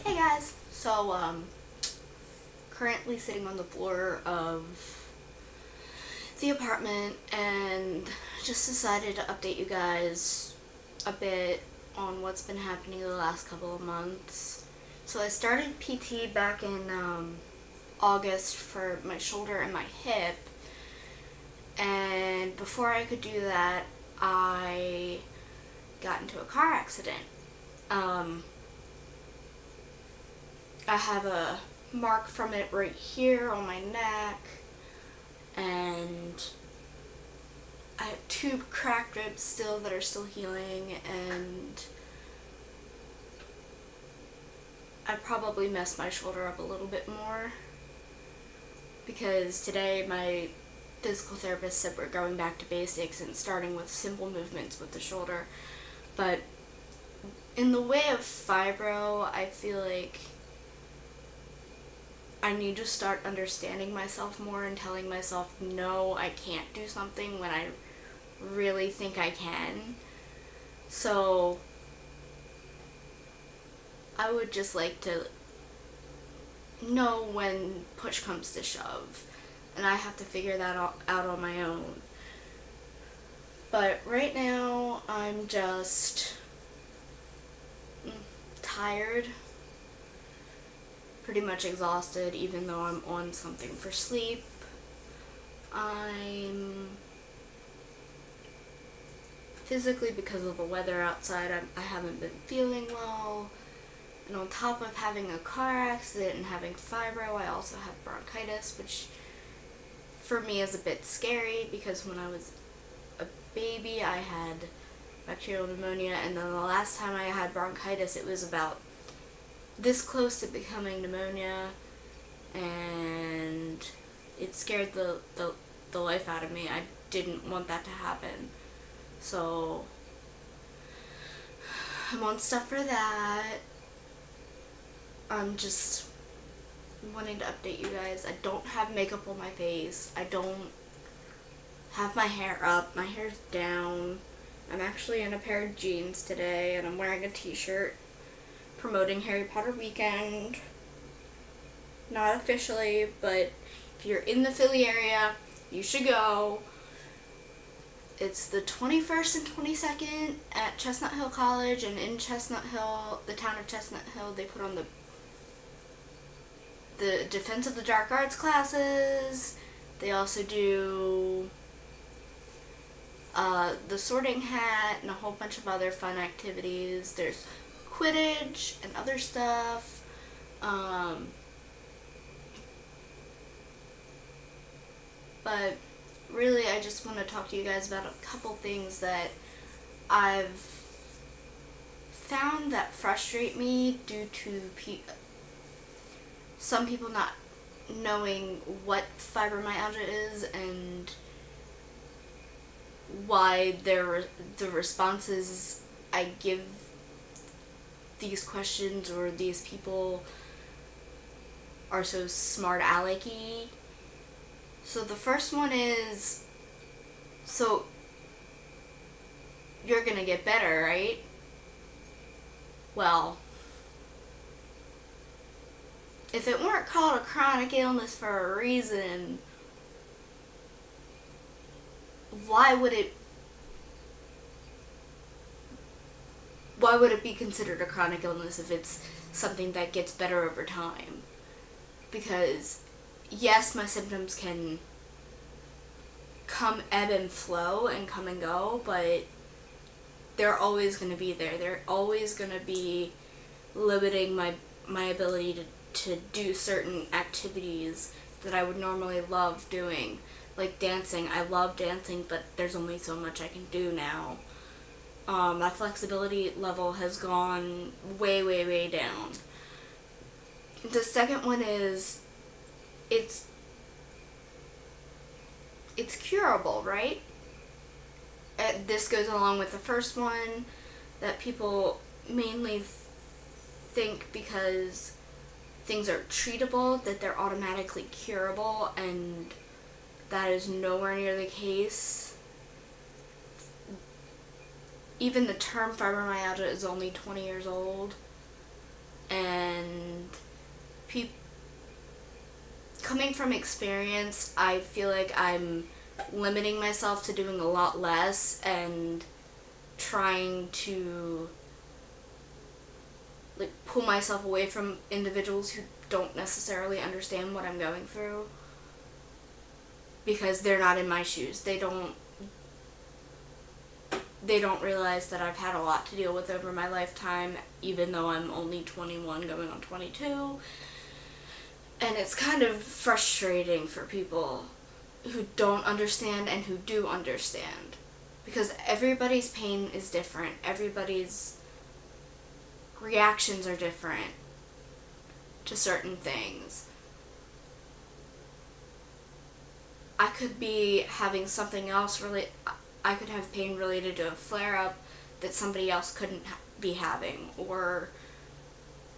Hey guys! Currently sitting on the floor of the apartment and just decided to update you guys a bit on what's been happening the last couple of months. So I started PT back in August for my shoulder and my hip, and before I could do that, I got into a car accident. Um, I have a mark from it right here on my neck, and I have two cracked ribs still that are still healing, and I probably messed my shoulder up a little bit more because today my physical therapist said we're going back to basics and starting with simple movements with the shoulder. But in the way of fibro, I feel like I need to start understanding myself more and telling myself, no, I can't do something when I really think I can. So I would just like to know when push comes to shove, and I have to figure that out on my own. But right now, I'm just tired, pretty much exhausted, even though I'm on something for sleep. I'm physically, because of the weather outside, I haven't been feeling well. And on top of having a car accident and having fibro, I also have bronchitis, which for me is a bit scary because when I was a baby, I had bacterial pneumonia, and then the last time I had bronchitis, it was about this close to becoming pneumonia, and it scared the life out of me. I didn't want that to happen. So I'm on stuff for that. I'm just wanting to update you guys. I don't have makeup on my face. I don't have my hair up. My hair's down. I'm actually in a pair of jeans today, and I'm wearing a t-shirt promoting Harry Potter weekend. Not officially, but if you're in the Philly area, you should go. It's the 21st and 22nd at Chestnut Hill College, and in Chestnut Hill, the town of Chestnut Hill, they put on the Defense of the Dark Arts classes. They also do the Sorting Hat and a whole bunch of other fun activities. There's Quidditch and other stuff. But really, I just want to talk to you guys about a couple things that I've found that frustrate me due to some people not knowing what fibromyalgia is and why the responses I give these questions or these people are so smart alecky. So the first one is, so you're gonna get better, right? Well, if it weren't called a chronic illness for a reason, why would it be considered a chronic illness if it's something that gets better over time? Because yes, my symptoms can ebb and flow and come and go, but they're always going to be there. They're always going to be limiting my ability to do certain activities that I would normally love doing. Like dancing. I love dancing, but there's only so much I can do now. My flexibility level has gone way, way, way down. The second one is, it's curable, right? This goes along with the first one, that people mainly think because things are treatable that they're automatically curable, and that is nowhere near the case. Even the term fibromyalgia is only 20 years old, and coming from experience, I feel like I'm limiting myself to doing a lot less and trying to like pull myself away from individuals who don't necessarily understand what I'm going through because they're not in my shoes. They don't realize that I've had a lot to deal with over my lifetime, even though I'm only 21 going on 22. And it's kind of frustrating for people who don't understand and who do understand. Because everybody's pain is different. Everybody's reactions are different to certain things. I could be having something else I could have pain related to a flare-up that somebody else couldn't be having, or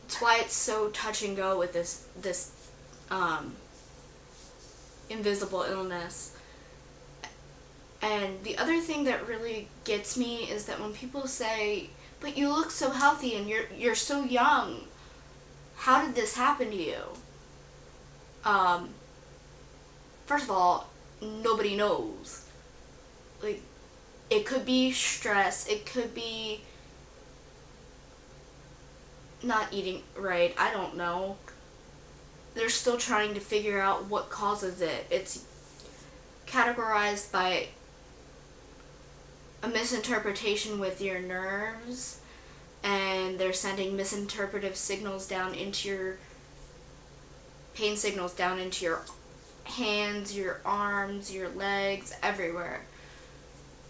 it's why it's so touch and go with this invisible illness. And the other thing that really gets me is that when people say, "But you look so healthy and you're so young. How did this happen to you?" First of all, nobody knows. Like, it could be stress, it could be not eating right, I don't know. They're still trying to figure out what causes it. It's categorized by a misinterpretation with your nerves, and they're sending misinterpretive signals down into your pain signals down into your hands, your arms, your legs, everywhere.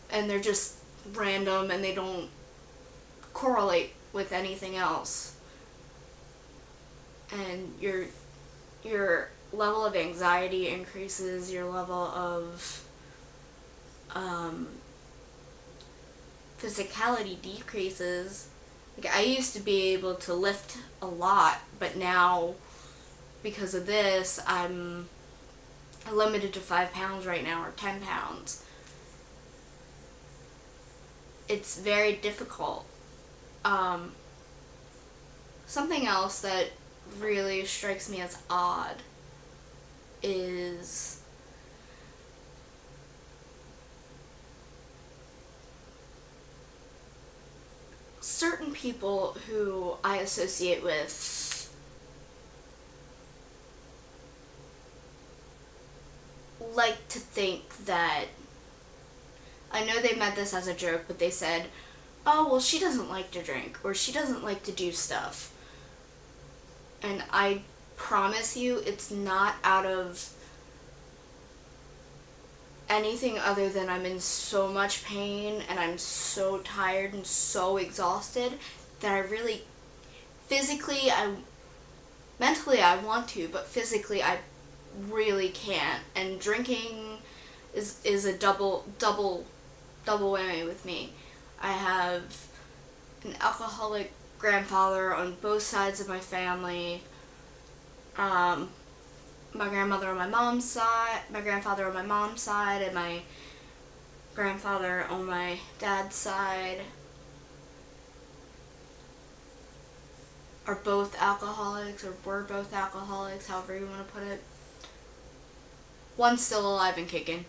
And they're just random and they don't correlate with anything else. And your level of anxiety increases, your level of physicality decreases. Like, I used to be able to lift a lot, but now because of this, I'm limited to 5 pounds right now, or 10 pounds. It's very difficult. Something else that really strikes me as odd is certain people who I associate with like to think that, I know they meant this as a joke, but they said, "Oh, well, she doesn't like to drink," or "she doesn't like to do stuff." And I promise you, it's not out of anything other than I'm in so much pain and I'm so tired and so exhausted that I really, mentally I want to, but physically I really can't. And drinking is a double whammy with me. I have an alcoholic grandfather on both sides of my family. My grandmother on my mom's side, my grandfather on my mom's side, and my grandfather on my dad's side are both alcoholics, or were both alcoholics, however you want to put it. One's still alive and kicking.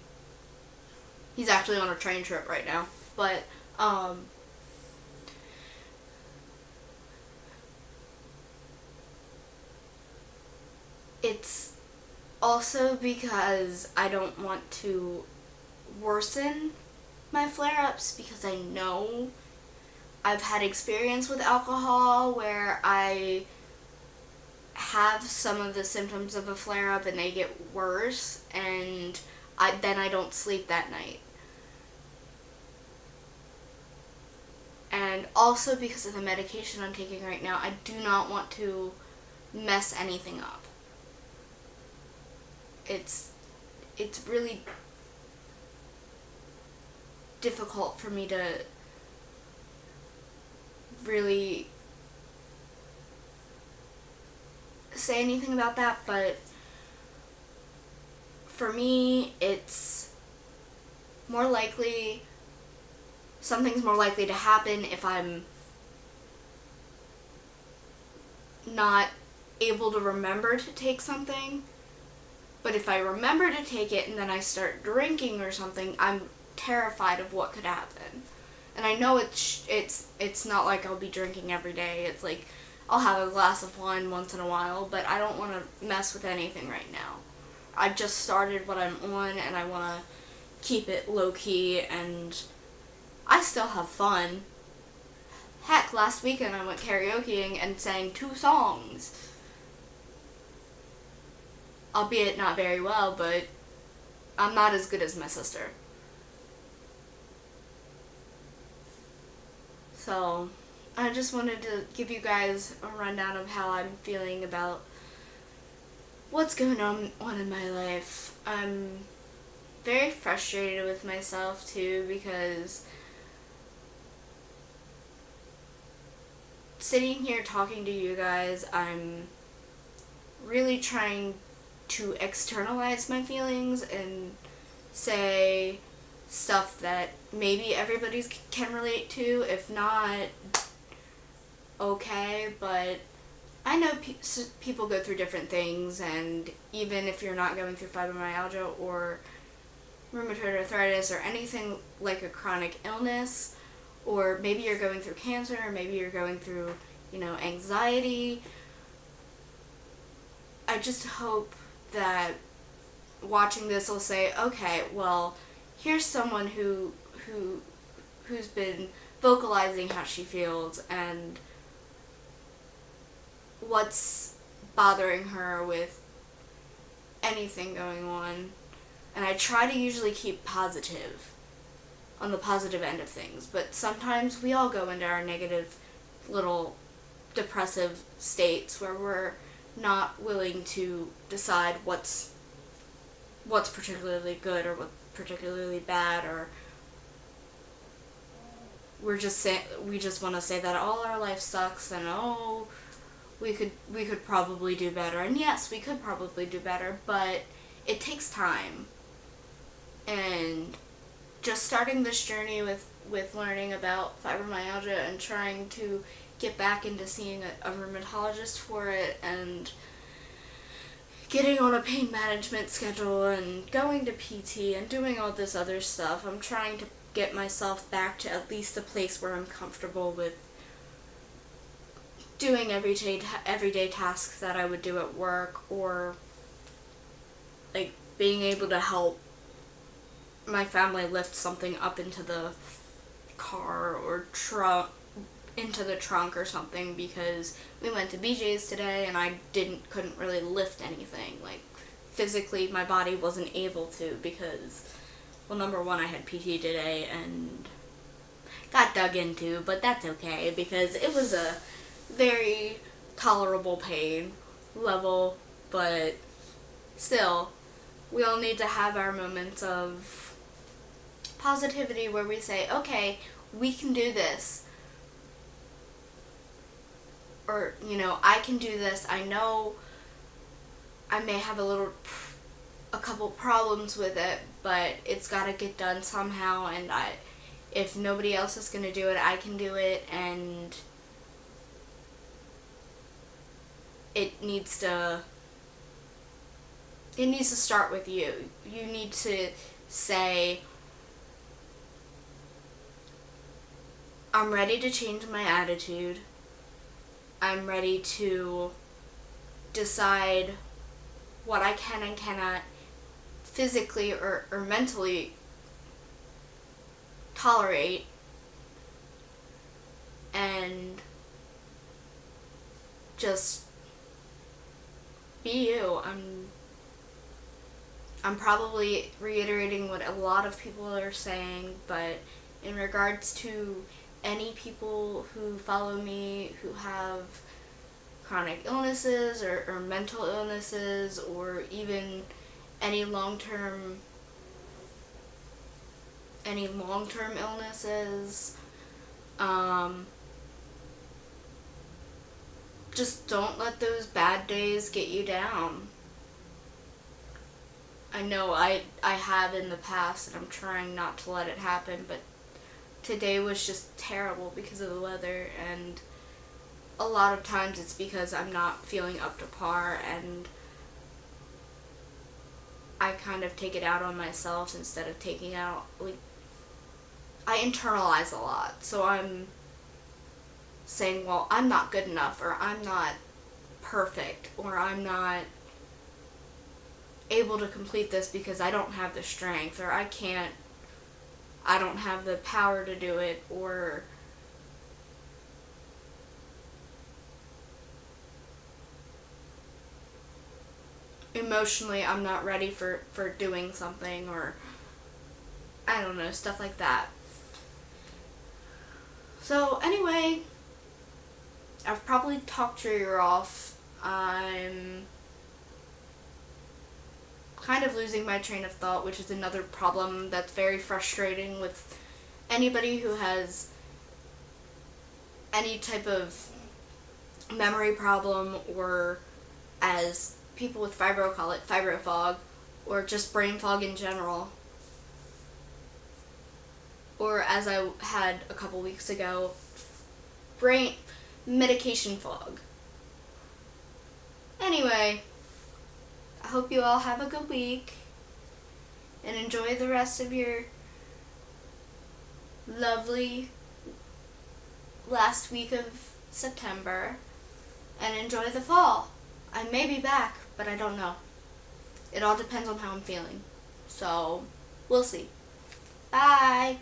He's actually on a train trip right now. But, it's also because I don't want to worsen my flare-ups, because I know I've had experience with alcohol where I have some of the symptoms of a flare-up and they get worse, and then I don't sleep that night. And also because of the medication I'm taking right now, I do not want to mess anything up. It's really difficult for me to really say anything about that, but for me, it's more likely, something's more likely to happen if I'm not able to remember to take something. But if I remember to take it and then I start drinking or something, I'm terrified of what could happen. And I know it's not like I'll be drinking every day. It's like I'll have a glass of wine once in a while, but I don't want to mess with anything right now. I've just started what I'm on, and I want to keep it low-key, and I still have fun. Heck, last weekend I went karaokeing and sang 2 songs. Albeit not very well, but I'm not as good as my sister. So, I just wanted to give you guys a rundown of how I'm feeling about what's going on in my life. I'm very frustrated with myself too, because sitting here talking to you guys, I'm really trying to externalize my feelings and say stuff that maybe everybody can relate to. If not, okay, but I know people go through different things, and even if you're not going through fibromyalgia or rheumatoid arthritis or anything like a chronic illness, or maybe you're going through cancer, or maybe you're going through, anxiety, I just hope that watching this will say, okay, well, here's someone who's been vocalizing how she feels and what's bothering her with anything going on. And I try to usually keep positive, on the positive end of things, but sometimes we all go into our negative little depressive states where we're not willing to decide what's particularly good or what's particularly bad, or we just want to say that all our life sucks and we could probably do better. And yes, we could probably do better, but it takes time. And just starting this journey with learning about fibromyalgia and trying to get back into seeing a rheumatologist for it, and getting on a pain management schedule and going to PT and doing all this other stuff, I'm trying to get myself back to at least a place where I'm comfortable with doing everyday tasks that I would do at work, or like being able to help my family lift something up into the car or into the trunk or something, because we went to BJ's today and I couldn't really lift anything. Like, physically my body wasn't able to, because, well, number one, I had PT today and got dug into, but that's okay because it was a very tolerable pain level, but still, we all need to have our moments of positivity where we say, okay, we can do this. Or, I can do this. I know I may have a couple problems with it, but it's got to get done somehow, and if nobody else is going to do it, I can do it, and it needs to start with you. You need to say, I'm ready to change my attitude. I'm ready to decide what I can and cannot physically or mentally tolerate, and just be you. I'm probably reiterating what a lot of people are saying, but in regards to any people who follow me who have chronic illnesses or mental illnesses, or even any long-term illnesses, just don't let those bad days get you down. I know I have in the past, and I'm trying not to let it happen, but today was just terrible because of the weather, and a lot of times it's because I'm not feeling up to par, and I kind of take it out on myself instead of taking out, like, I internalize a lot. So I'm saying, well, I'm not good enough, or I'm not perfect, or I'm not able to complete this because I don't have the strength, or I don't have the power to do it, or emotionally I'm not ready for doing something, or I don't know, stuff like that. So anyway, I've probably talked your ear off. I'm kind of losing my train of thought, which is another problem that's very frustrating with anybody who has any type of memory problem, or as people with fibro call it, fibro fog, or just brain fog in general. Or as I had a couple weeks ago, brain medication fog. Anyway, I hope you all have a good week and enjoy the rest of your lovely last week of September, and enjoy the fall. I may be back, but I don't know. It all depends on how I'm feeling. So, we'll see. Bye!